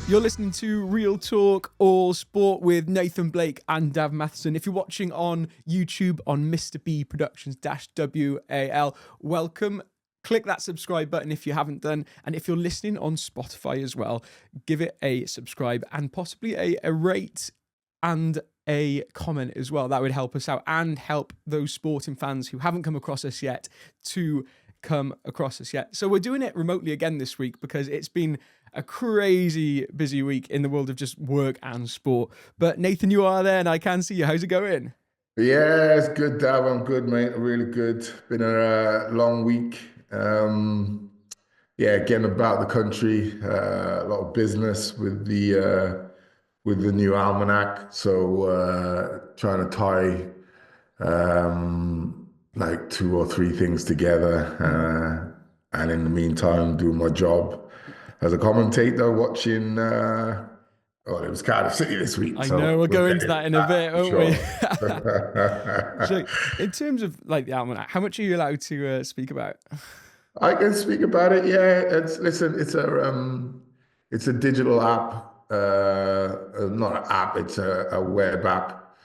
You're listening to Real Talk All Sport with Nathan Blake and Dav Matheson. If you're watching on YouTube on Mr. B Productions WAL, welcome. Click that subscribe button if you haven't done. And if you're listening on Spotify as well, give it a subscribe and possibly a rate and a comment as well. That would help us out and help those sporting fans who haven't come across us yet to come across us yet. So we're doing it remotely again this week because it's been a crazy busy week in the world of just work and sport. But Nathan, you are there and I can see you. How's it going? Yeah, it's good, Dav. I'm good, mate. Really good. Been a long week. Getting about the country. A lot of business with the new almanac. So trying to tie like 2 or 3 things together. And in the meantime, doing my job as a commentator, watching. It was Cardiff City this week. I know we'll go into that in a bit, won't we? So, in terms of like the almanac, how much are you allowed to speak about? I can speak about it. Yeah, it's a digital app. Not an app. It's a web app.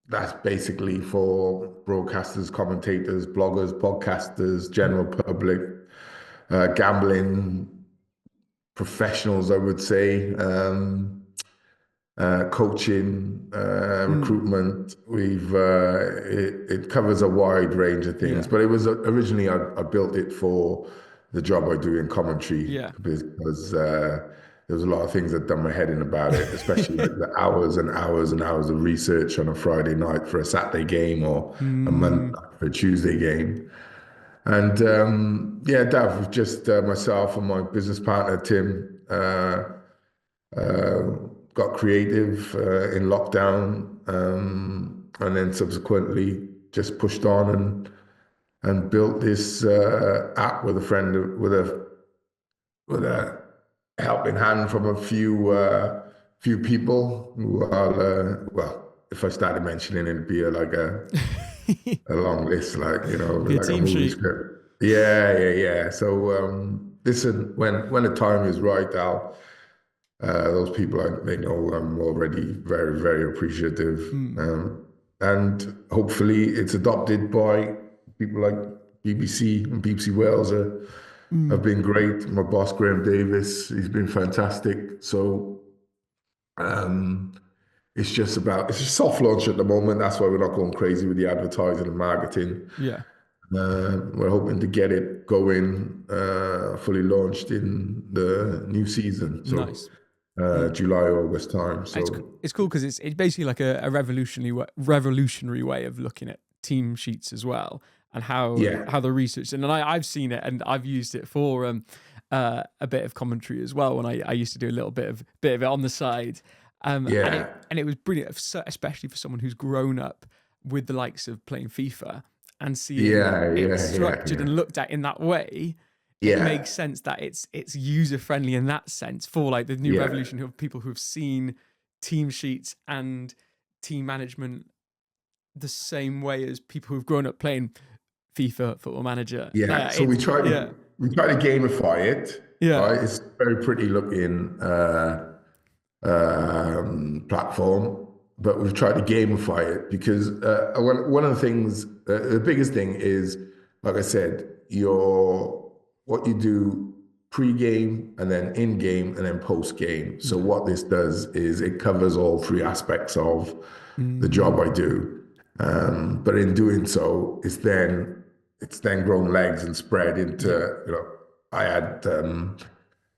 That's basically for broadcasters, commentators, bloggers, podcasters, general public, gambling professionals, I would say, coaching, recruitment. It covers a wide range of things, but it was originally I built it for the job I do in commentary because there was a lot of things that done my head in about it, especially like the hours and hours and hours of research on a Friday night for a Saturday game or a Monday night for a Tuesday game. And Dav, just myself and my business partner, Tim, got creative in lockdown and then subsequently just pushed on and built this app with a friend, with a helping hand from a few people who are, if I started mentioning it, it'd be like a long list, like, like a movie script. Yeah. So listen, when the time is right, Al, those people, they know I'm already very, very appreciative. And hopefully it's adopted by people like BBC and BBC Wales have been great. My boss, Graham Davis, he's been fantastic. So it's a soft launch at the moment. That's why we're not going crazy with the advertising and marketing. Yeah. We're hoping to get it going, fully launched in the new season. So nice. July, August time. So it's cool because it's basically like a revolutionary way of looking at team sheets as well, and how the research, and I've seen it and I've used it for a bit of commentary as well when I used to do a little bit of it on the side. And it was brilliant, especially for someone who's grown up with the likes of playing FIFA and seeing it structured and looked at in that way. It makes sense that it's user friendly in that sense for like the new revolution of people who've seen team sheets and team management the same way as people who've grown up playing FIFA, Football Manager. So we try to gamify it. Right? It's a very pretty looking platform, but we've tried to gamify it because one of the things, the biggest thing is, like I said, what you do pre-game and then in-game and then post-game. So what this does is it covers all 3 aspects of the job I do. But in doing so, it's then grown legs and spread into, I had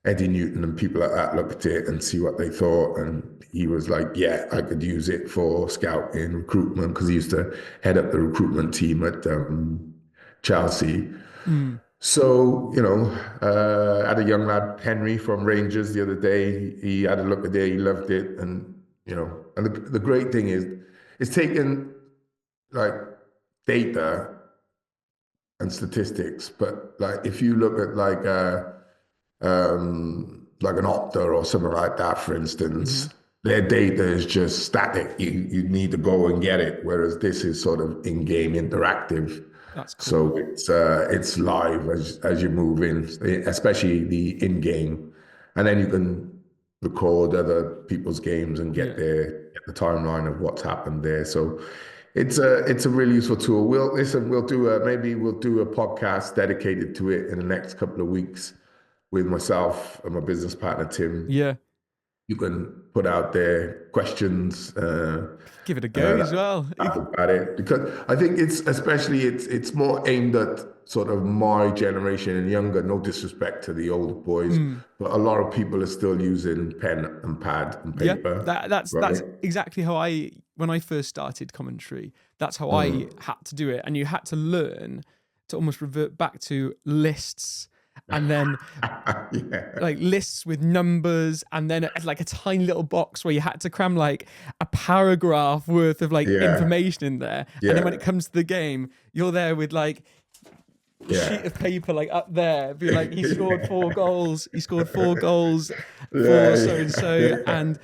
Eddie Newton and people like that look at it and see what they thought. And he was like, yeah, I could use it for scouting, recruitment, because he used to head up the recruitment team at Chelsea. So, I had a young lad, Henry from Rangers, the other day. He had a look at it, he loved it. And, and the great thing is, it's taken like data and statistics, but like if you look at like an Opta or something like that, for instance, their data is just static. You need to go and get it, whereas this is sort of in-game interactive. That's cool. So it's live as you move in, especially the in-game and then you can record other people's games and get the timeline of what's happened there. So it's a really useful tool. We'll do a podcast dedicated to it in the next couple of weeks with myself and my business partner Tim. Yeah. You can put out there questions. Give it a go as well. About it, because I think it's more aimed at sort of my generation and younger. No disrespect to the older boys, but a lot of people are still using pen and pad and paper. Yeah, that's exactly how when I first started commentary, that's how I had to do it, and you had to learn to almost revert back to lists. And then like lists with numbers, and then like a tiny little box where you had to cram like a paragraph worth of like information in there. And then when it comes to the game, you're there with like a sheet of paper like up there, be like, he scored 4 goals, for so and so, and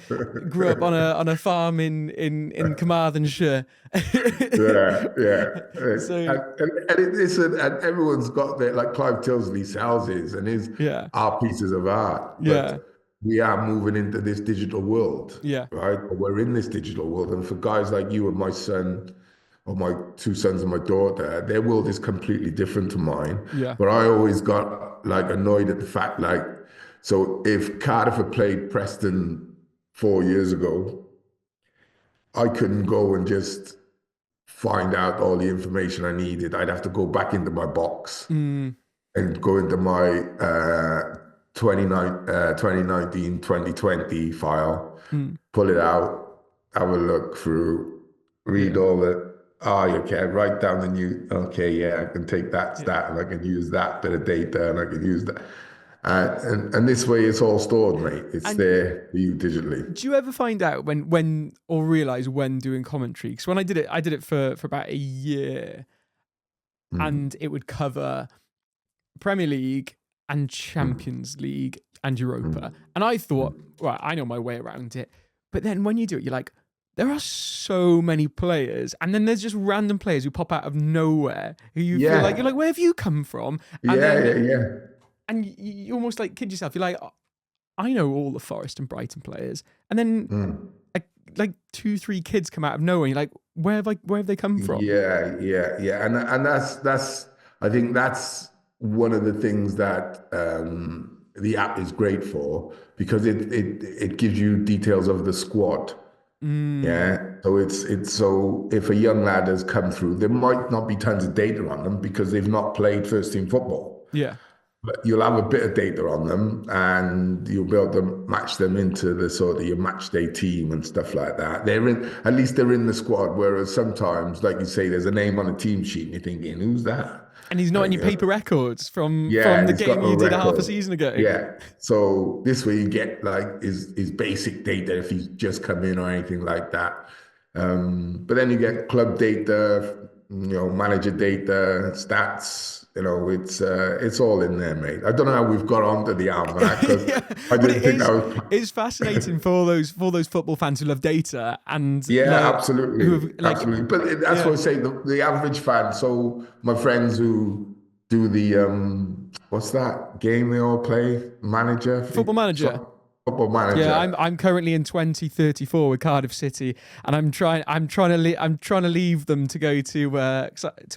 grew up on a farm in Carmarthenshire. So, and everyone's got their, like Clive Tilsley's houses and his art pieces of art. But we are moving into this digital world. Right? We're in this digital world, and for guys like you and my son, or my 2 sons and my daughter, their world is completely different to mine. But I always got like annoyed at the fact, like, so if Cardiff had played Preston 4 years ago, I couldn't go and just find out all the information I needed. I'd have to go back into my box and go into my 2019, 2020 file, pull it out, have a look through, read all the, you can write down the new, I can take that stat and I can use that bit of data and I can use that. And this way it's all stored, mate. It's there for you digitally. Do you ever find out when or realize when doing commentary? Because when I did it for about a year, and it would cover Premier League and Champions League and Europa. And I thought, right, I know my way around it. But then when you do it, you're like, there are so many players, and then there's just random players who pop out of nowhere who you feel like, you're like, where have you come from? And and you almost like kid yourself. You're like, I know all the Forest and Brighton players, and then like 2-3 kids come out of nowhere. And you're like, where have they come from? And that's I think that's one of the things that the app is great for, because it gives you details of the squad. So it's so if a young lad has come through, there might not be tons of data on them because they've not played first team football. But you'll have a bit of data on them, and you'll be able to match them into the sort of your match day team and stuff like that. At least they're in the squad. Whereas sometimes, like you say, there's a name on a team sheet and you're thinking, who's that? And he's not in your paper records from the game you did half a season ago. So this way you get like his basic data if he's just come in or anything like that. But then you get club data, manager data, stats. It's all in there, mate. I don't know how we've got onto the almanac. I didn't think that was. It's fascinating for those football fans who love data and absolutely. Absolutely. But that's what I say. The average fan. So my friends who do the what's that game they all play? Football Manager. Yeah, I'm currently in 2034 with Cardiff City, and I'm trying to leave them to go to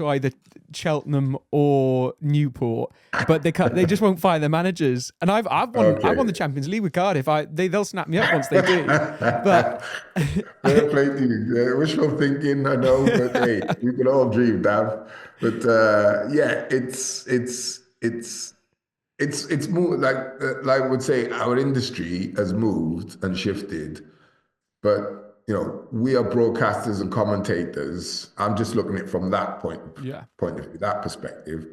either Cheltenham or Newport, but they just won't fire their managers. And I've won the Champions League with Cardiff. They'll snap me up once they do. But fair play to you. Wishful thinking, I know, but hey, we can all dream, Dav. But it's more like I would say our industry has moved and shifted, but we are broadcasters and commentators. I'm just looking at it from that point of view, that perspective,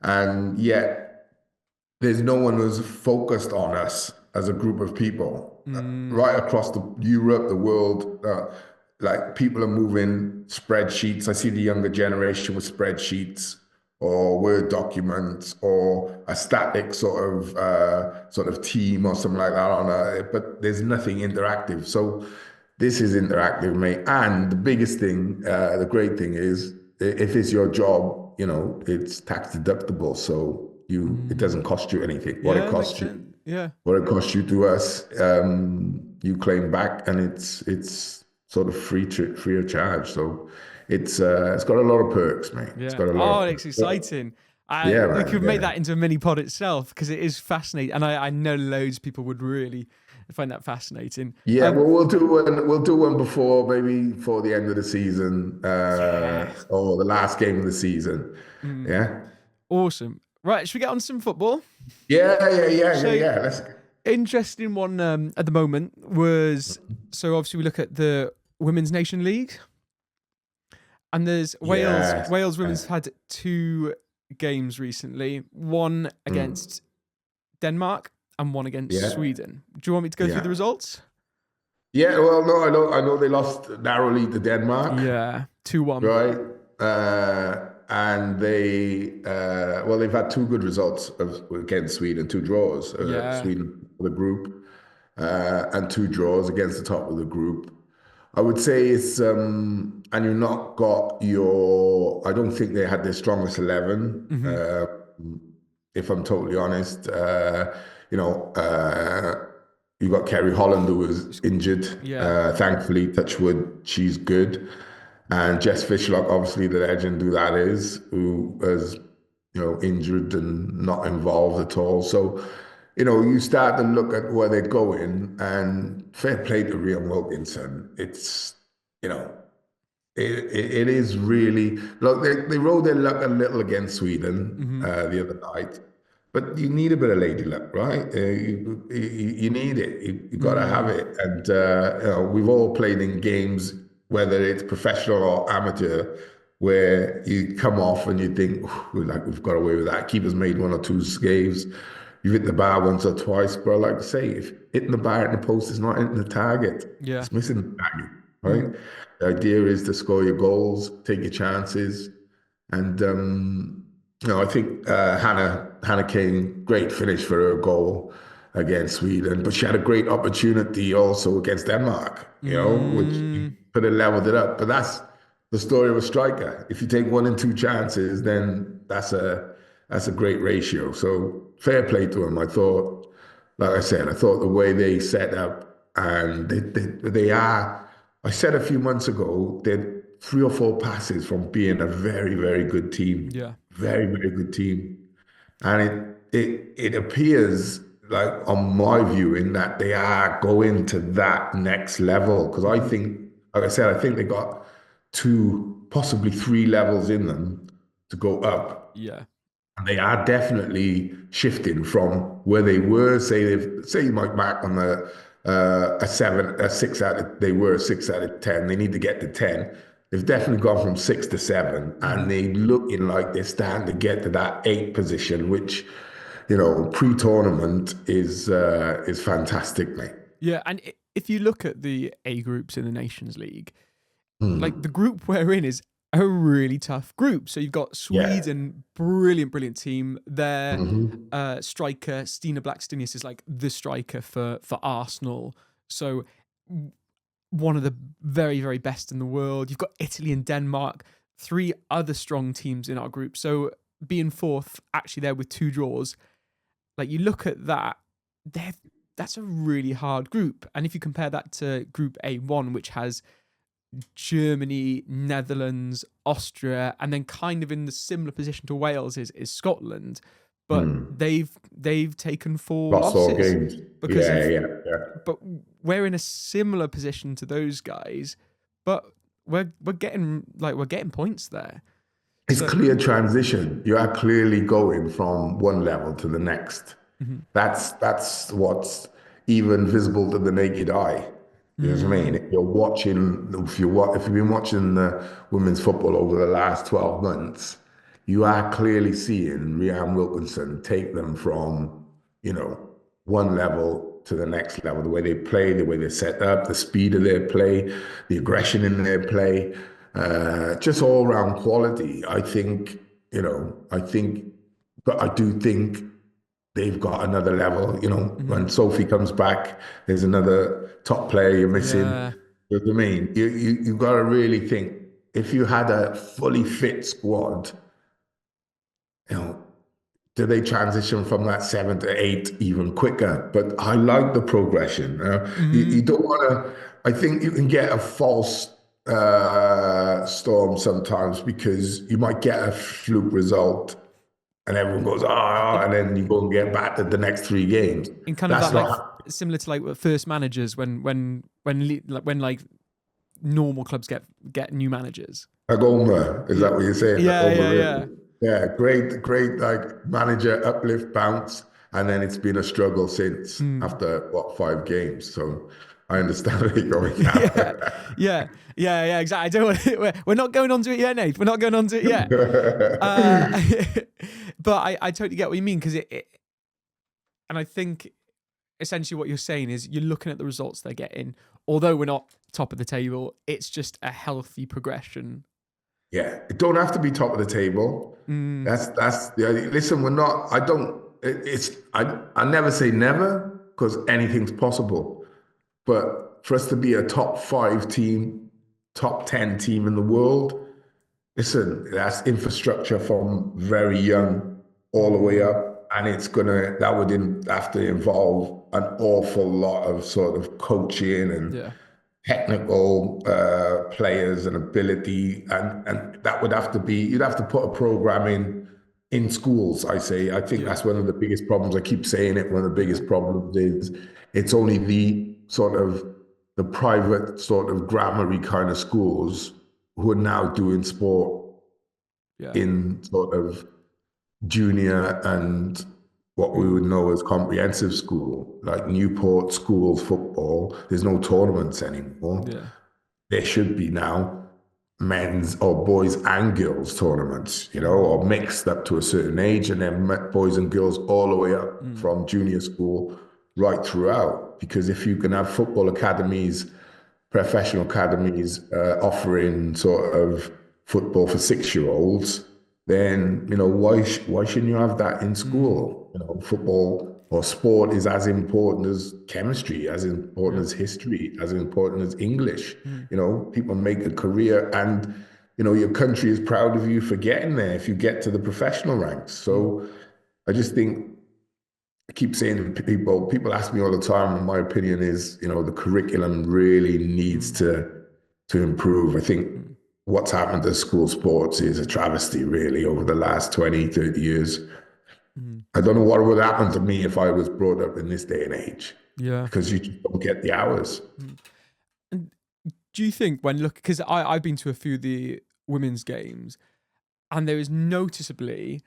and yet there's no one who's focused on us as a group of people right across Europe, the world. Like people are moving spreadsheets. I see the younger generation with spreadsheets, or Word documents, or a static sort of team or something like that but there's nothing interactive. So this is interactive, mate. And the biggest thing, the great thing is, if it's your job, it's tax deductible, so it doesn't cost you anything. What it costs you Yeah. what it costs you to us, you claim back, and it's sort of free of charge. So it's got a lot of perks, mate. It's Yeah. got a lot Oh, of it's perks. exciting. Yeah, We man. could make Yeah. that into a mini pod itself because it is fascinating, and I know loads of people would really find that fascinating. Yeah, well, we'll do one before, maybe before the end of the season, Yeah. or the last game of the season. Mm, Yeah. awesome. Right, should we get on some football? Yeah. So, Let's. interesting one at the moment was, so obviously we look at the Women's Nation League, and there's Wales. Yes. Wales women's had 2 games recently, one Mm. against Denmark and one against Yeah. Sweden. Do you want me to go through Yeah. the results? Yeah. Well, no, I know they lost narrowly to Denmark, Yeah, 2-1. right? And they've had 2 good results against Sweden, 2 draws. Yeah. Sweden for the group, and 2 draws against the top of the group. I would say it's and you've not got your. I don't think they had their strongest 11. Hmm. If I'm totally honest, you know, you got Kerry Holland who was injured. Yeah. Thankfully, touch wood, she's good. And Jess Fishlock, obviously the legend who that is, who was, injured and not involved at all. So, you start to look at where they're going, and fair play to Rhian Wilkinson. It's, it is really, look, they rode their luck a little against Sweden Hmm. the other night, but you need a bit of lady luck, right? You need it. You got to have it. And, we've all played in games, whether it's professional or amateur, where you come off and you think, we've got away with that. Keeper's made 1 or 2 saves. You've hit the bar once or twice, but like I say, if hitting the bar at the post is not hitting the target, Yeah. it's missing the target, right? The idea is to score your goals, take your chances, and I think Hannah Kane, great finish for her goal against Sweden, but she had a great opportunity also against Denmark, which could have leveled it up. But that's the story of a striker. If you take 1 and 2 chances, then that's a great ratio. So fair play to him. I thought, like I said, I thought the way they set up, and they are. I said a few months ago, they're 3 or 4 passes from being a very, very good team. Yeah. Very, very good team. And it appears, like, on my view, in that they are going to that next level. Because I think, like I said, I think they got 2, possibly 3 levels in them to go up. Yeah. And they are definitely shifting from where they were. Say Mike Mack on a 6 out of, they were a 6 out of 10. They need to get to 10. They've definitely gone from 6 to 7, and they looking like they're starting to get to that 8 position, which, pre-tournament is fantastic, mate. Yeah, and if you look at the A groups in the Nations League, like the group we're in is a really tough group. So you've got Sweden, brilliant team. Their striker Stina Blackstenius is like the striker for Arsenal. So one of the very, very best in the world. You've got Italy and Denmark, 3 other strong teams in our group. So being 4th, actually there with 2 draws, like you look at that, that's a really hard group. And if you compare that to Group A1, which has Germany, Netherlands, Austria, and then kind of in the similar position to Wales is Scotland, but they've taken 4 lost all losses games. because Yeah. But we're in a similar position to those guys, but we're getting points there. It's clear transition. You are clearly going from one level to the next. That's what's even visible to the naked eye. You know what I mean? If you've been watching the women's football over the last 12 months, you are clearly seeing Rhian Wilkinson take them from, one level to the next level. The way they play, the way they set up, the speed of their play, the aggression in their play, just all around quality. I think, but I do think they've got another level. When Sophie comes back, there's another top player you're missing. Yeah. You know what I mean? You got to really think, if you had a fully fit squad, do they transition from that 7 to 8 even quicker? But I like the progression. You don't want to, I think you can get a false storm sometimes because you might get a fluke result and everyone goes, and then you go and get back to the next 3 games. In kind of That's that, not like, similar to like first managers when like normal clubs get new managers. Agoma, is that what you're saying? Yeah. Yeah, great, like manager uplift bounce, and then it's been a struggle since after 5 games. So I understand where you're going at. yeah, exactly. I don't want we're not going on to it yet, Nate. We're not going on to it yet. But I totally get what you mean, because it and I think essentially what you're saying is you're looking at the results they're getting. Although we're not top of the table, it's just a healthy progression. Yeah, it don't have to be top of the table. That's listen, we're not, I never say never, because anything's possible. But for us to be a top 5 team, top 10 team in the world, listen, that's infrastructure from very young all the way up. And that would have to involve an awful lot of sort of coaching and technical players and ability. And that would have to be, you'd have to put a program in schools, I think that's one of the biggest problems. I keep saying it. One of the biggest problems is it's only the private sort of grammar-y kind of schools who are now doing sport in sort of junior and what we would know as comprehensive school, like Newport schools football. There's no tournaments anymore. There should be now men's or boys and girls tournaments, or mixed up to a certain age, and then boys and girls all the way up from junior school right throughout. Because if you can have football academies, professional academies offering sort of football for 6-year-olds, then why shouldn't you have that in school? Football or sport is as important as chemistry, as important as history, as important as English. People make a career, and your country is proud of you for getting there if you get to the professional ranks. So I just think, I keep saying to people ask me all the time, and my opinion is, the curriculum really needs to improve. I think what's happened to school sports is a travesty, really, over the last 20, 30 years. I don't know what would happen to me if I was brought up in this day and age. Because you just don't get the hours. And do you think because I've been to a few of the women's games, and there is noticeably,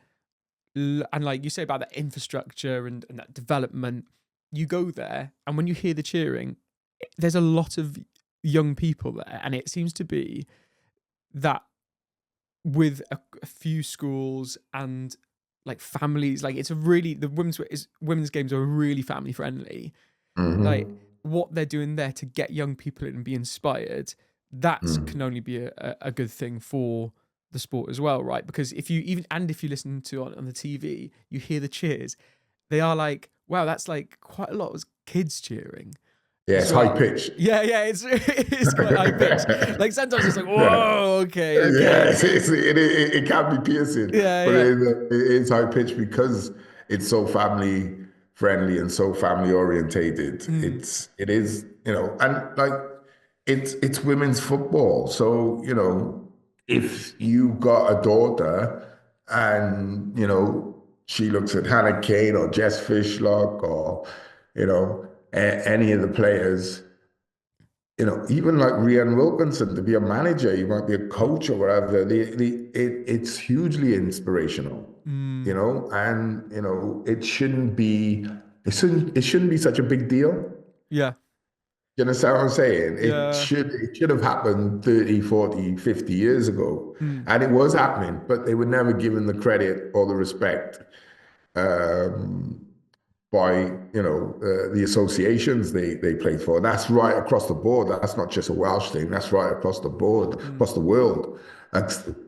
and like you say about that infrastructure and that development, you go there, and when you hear the cheering, there's a lot of young people there, and it seems to be that with a few schools and like families, like it's the women's games are really family friendly. Like what they're doing there to get young people in and be inspired, can only be a good thing for the sport as well, right? Because if you listen to on the TV, you hear the cheers, they are like, wow, that's like quite a lot of kids cheering. Yeah, it's high pitched. Yeah, it's quite high pitched. Like sometimes it's like, whoa, okay. Yeah, it can be piercing. But it's high pitched because it's so family friendly and so family orientated. It is, and like it's women's football. So, if you got a daughter and, she looks at Hannah Kane or Jess Fishlock or, any of the players, even like Rhian Wilkinson, to be a manager, you might be a coach or whatever. It's hugely inspirational, and it shouldn't be such a big deal. Yeah. You understand what I'm saying? It should have happened 30, 40, 50 years ago. And it was happening, but they were never given the credit or the respect by the associations they played for. And that's right across the board. That's not just a Welsh thing. That's right across the board, across the world.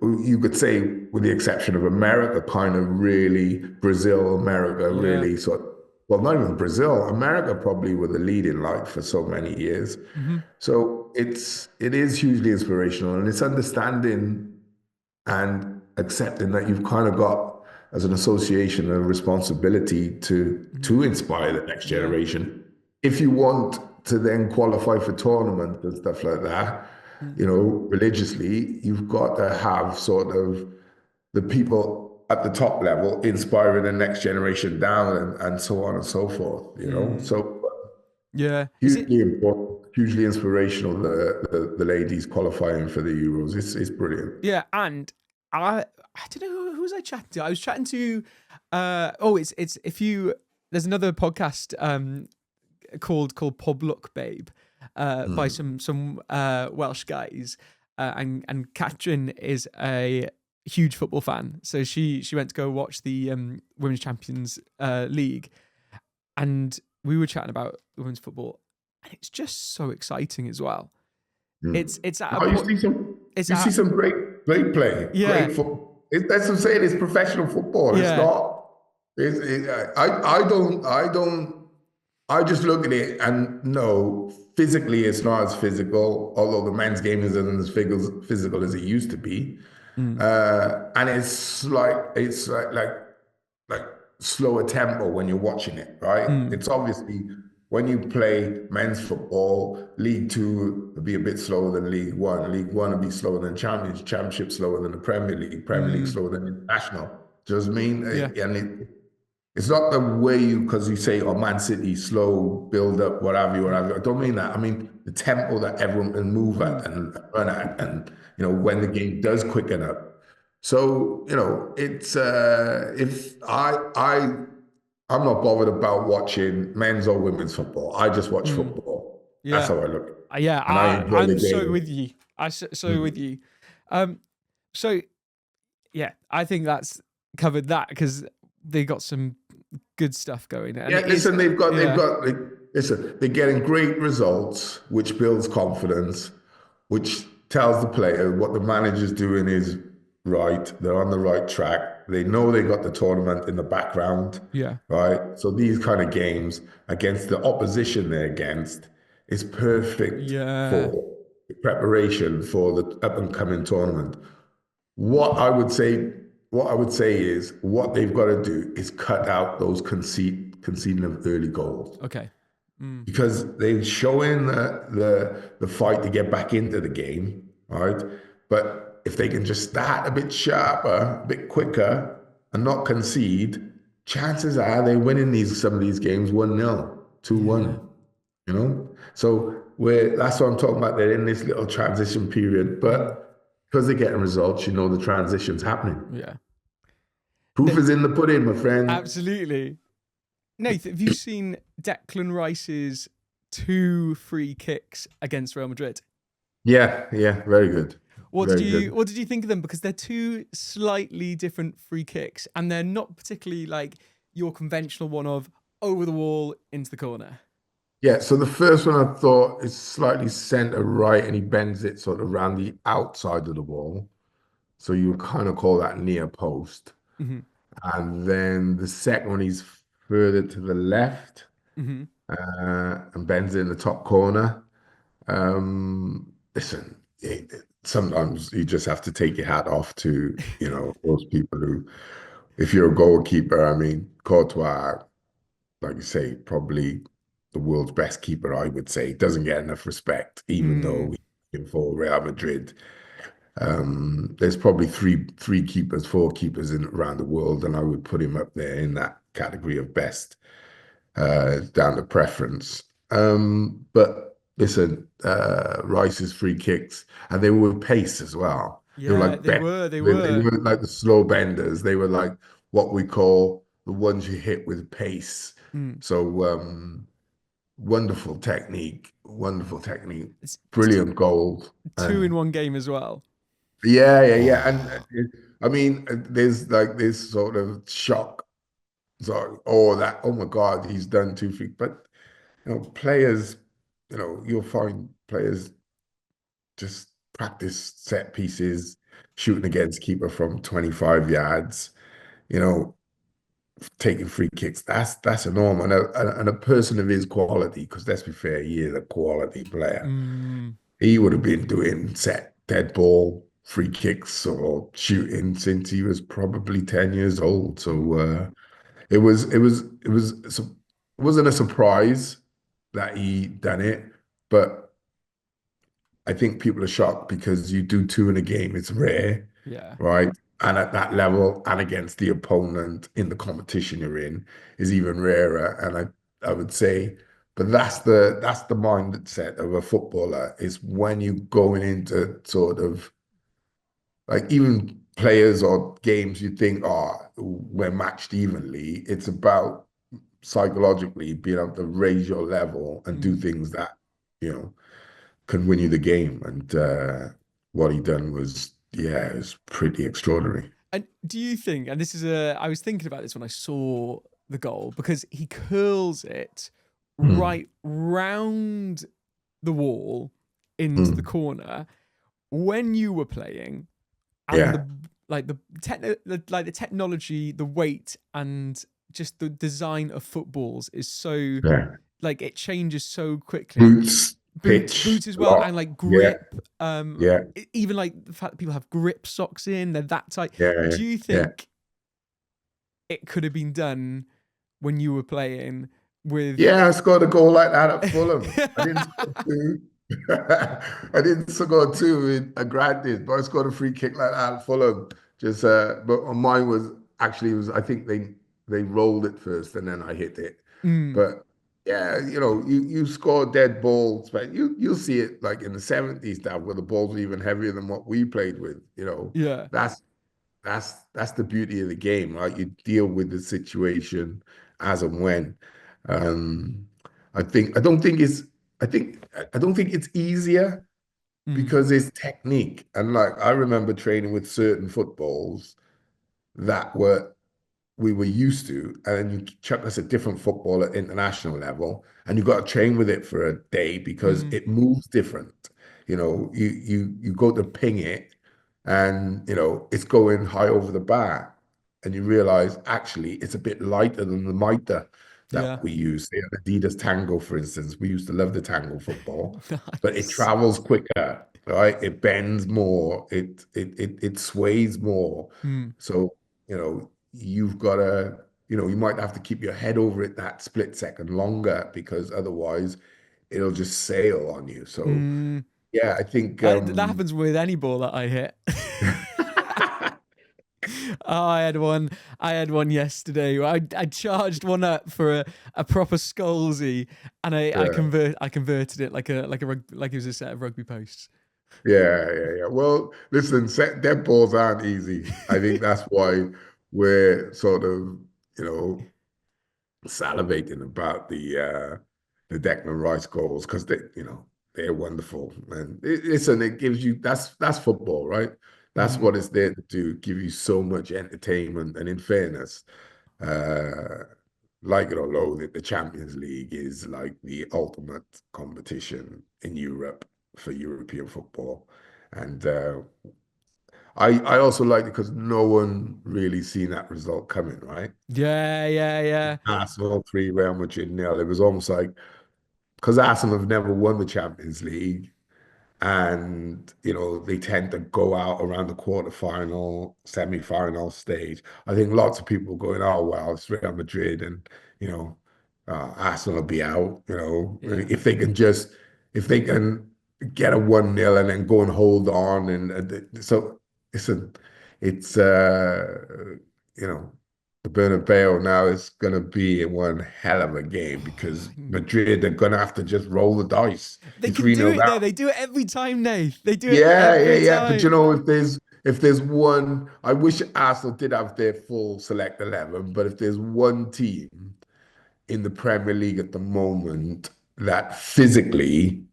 You could say, with the exception of America, kind of really Brazil, America, really sort of, well, not even Brazil, America probably were the leading light for so many years. So it is hugely inspirational, and it's understanding and accepting that you've kind of got as an association, a responsibility to inspire the next generation. If you want to then qualify for tournaments and stuff like that, religiously, you've got to have sort of the people at the top level inspiring the next generation down, and so on and so forth, So hugely important, hugely inspirational, the ladies qualifying for the Euros. It's brilliant. Yeah, and I don't know who was I chatting to. I was chatting to there's another podcast called Pub Luck Babe by some Welsh guys, and Catherine is a huge football fan, so she went to go watch the Women's Champions League, and we were chatting about women's football, and it's just so exciting as well. It's you see some great play, great football. That's what I'm saying. It's professional football. It's not. I just look at it and no, physically it's not as physical, although the men's game isn't as physical as it used to be. And it's like slower tempo when you're watching it, right? It's obviously, when you play men's football, League Two will be a bit slower than League One. League One will be slower than Championship slower than the Premier League. Premier League slower than International. Do you know what I mean? Yeah. And it's not the way because you say, Man City, slow, build up, what have you. I don't mean that. I mean the tempo that everyone can move at and run at, and when the game does quicken up. So it's I'm not bothered about watching men's or women's football. I just watch football. Yeah. That's how I look. Yeah, I'm so with you. With you. So yeah, I think that's covered that, because they got some good stuff going. And they're getting great results, which builds confidence, which tells the player what the manager's doing is right. They're on the right track. They know they got the tournament in the background. Yeah. Right. So these kind of games against the opposition they're against is perfect for preparation for the up and coming tournament. What I would say is what they've got to do is cut out those conceding of early goals. Okay. Because they're showing the fight to get back into the game, right? But if they can just start a bit sharper, a bit quicker, and not concede, chances are they're winning some of these games 1-0, 2-1. So that's what I'm talking about. They're in this little transition period, but because they're getting results, the transition's happening. Yeah. Proof is in the pudding, my friend. Absolutely. Nathan, have you seen Declan Rice's 2 free kicks against Real Madrid? Yeah, very good. What did you think of them? Because they're 2 slightly different free kicks, and they're not particularly like your conventional one of over the wall into the corner. Yeah, so the first one I thought is slightly centre right, and he bends it sort of around the outside of the wall. So you would kind of call that near post. Mm-hmm. And then the second one, he's further to the left, and bends it in the top corner. Listen, sometimes you just have to take your hat off to, those people who, if you're a goalkeeper, I mean, Courtois, like you say, probably the world's best keeper, I would say, doesn't get enough respect, even though he's for Real Madrid. There's probably three keepers, 4 keepers around the world, and I would put him up there in that category of best, down to preference. But listen, Rice's free kicks, and they were with pace as well. Yeah, they were. They were like the slow benders. They were like what we call the ones you hit with pace. So wonderful technique, brilliant goals. 2 in one game as well. Yeah. And I mean, there's like this sort of shock. So, oh my God, he's done 2 free. But players, you'll find players just practice set pieces, shooting against keeper from 25 yards, taking free kicks. That's a norm. And a person of his quality, because let's be fair, he is a quality player. He would have been doing set dead ball free kicks or shooting since he was probably 10 years old. So it wasn't a surprise that he done it, but I think people are shocked because you do two in a game. It's rare, Yeah. right? And at that level and against the opponent in the competition you're in is even rarer. And I would say, but that's the mindset of a footballer is when you going into sort of like even players or games you think, oh, we're matched evenly. It's about psychologically being able to raise your level and do Mm. things that, you know, can win you the game. And what he done was, yeah, it was pretty extraordinary. And do you think, and this is I was thinking about this when I saw the goal, because he curls it Mm, right round the wall into the mm, corner when you were playing, and yeah, the the technology, the weight, and just the design of footballs is so, yeah. like, it changes so quickly. Boots, Boots pitch, as well, and lock. like Yeah, grip. yeah, Even like the fact that people have grip socks in, they're that tight. yeah, Do you yeah. think it could have been done when you were playing with? Yeah, I scored a goal like that at Fulham. I didn't score two. I didn't score two in a granted, but I scored a free kick like that at Fulham. Just but mine was actually was I think they rolled it first and then I hit it. Mm, But yeah, you score dead balls, but you'll see it like in the 70s now where the balls were even heavier than what we played with. yeah. That's that's the beauty of the game, right? You deal with the situation as and when. Um, I don't think it's I don't think it's easier Mm, because it's technique. And like I remember training with certain footballs that we were used to, and then you chuck us a different football at international level, and you got to train with it for a day because mm, it moves different. You go to ping it, and it's going high over the bar, and you realize actually it's a bit lighter than the mitre yeah. that we use. The Adidas Tango, for instance, we used to love the Tango football, but it Nice. travels quicker, right? It bends more, it sways more. Mm, So you've got to, you might have to keep your head over it that split second longer because otherwise it'll just sail on you. So mm. yeah, I think That happens with any ball that I hit. Oh, I had one. I had one yesterday. I charged one up for a proper Scalzi, and yeah, I converted it like it was a set of rugby posts. yeah. Well, listen, set dead balls aren't easy. I think that's why we're sort of, you know, salivating about the Declan Rice goals because they're wonderful. And listen, it gives you that's football, right? That's Mm, what it's there to do, give you so much entertainment. And in fairness, uh, like it or loathe it, the Champions League is like the ultimate competition in Europe for European football. And I also like it because no one really seen that result coming, right? yeah, yeah, yeah, Arsenal 3, Real Madrid nil. It was almost like because Arsenal have never won the Champions League, and they tend to go out around the quarter-final, semi-final stage. I think lots of people going, "Oh well, it's Real Madrid, and you know, Arsenal will be out." yeah. If they can get a 1-0 and then go and hold on, and so listen, it's you know. The Bernabeu now is going to be one hell of a game because Madrid are going to have to just roll the dice. They Be can 3 do 0 it down. though. They do it every time, Nate. They do it Yeah. every Yeah. But time. if there's one, I wish Arsenal did have their full select 11. But if there's one team in the Premier League at the moment that physically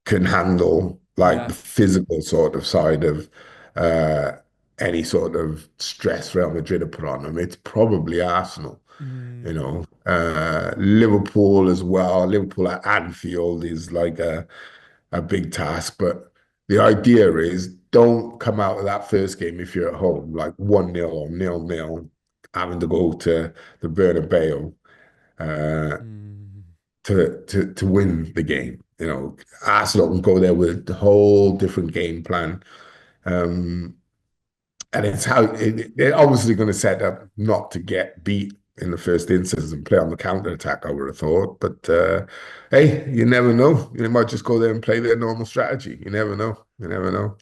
can handle like Yeah. the physical sort of side of uh, any sort of stress Real Madrid have put on them, it's probably Arsenal. Mm, Liverpool as well. Liverpool at Anfield is like a big task, but the idea is don't come out of that first game if you're at home like 1-0 or 0-0, having to go to the Bernabeu uh, mm, to win the game. Arsenal can go there with a whole different game plan And it's how they're obviously going to set up not to get beat in the first instance and play on the counter attack, I would have thought. But hey, you never know. They might just go there and play their normal strategy. You never know. You never know.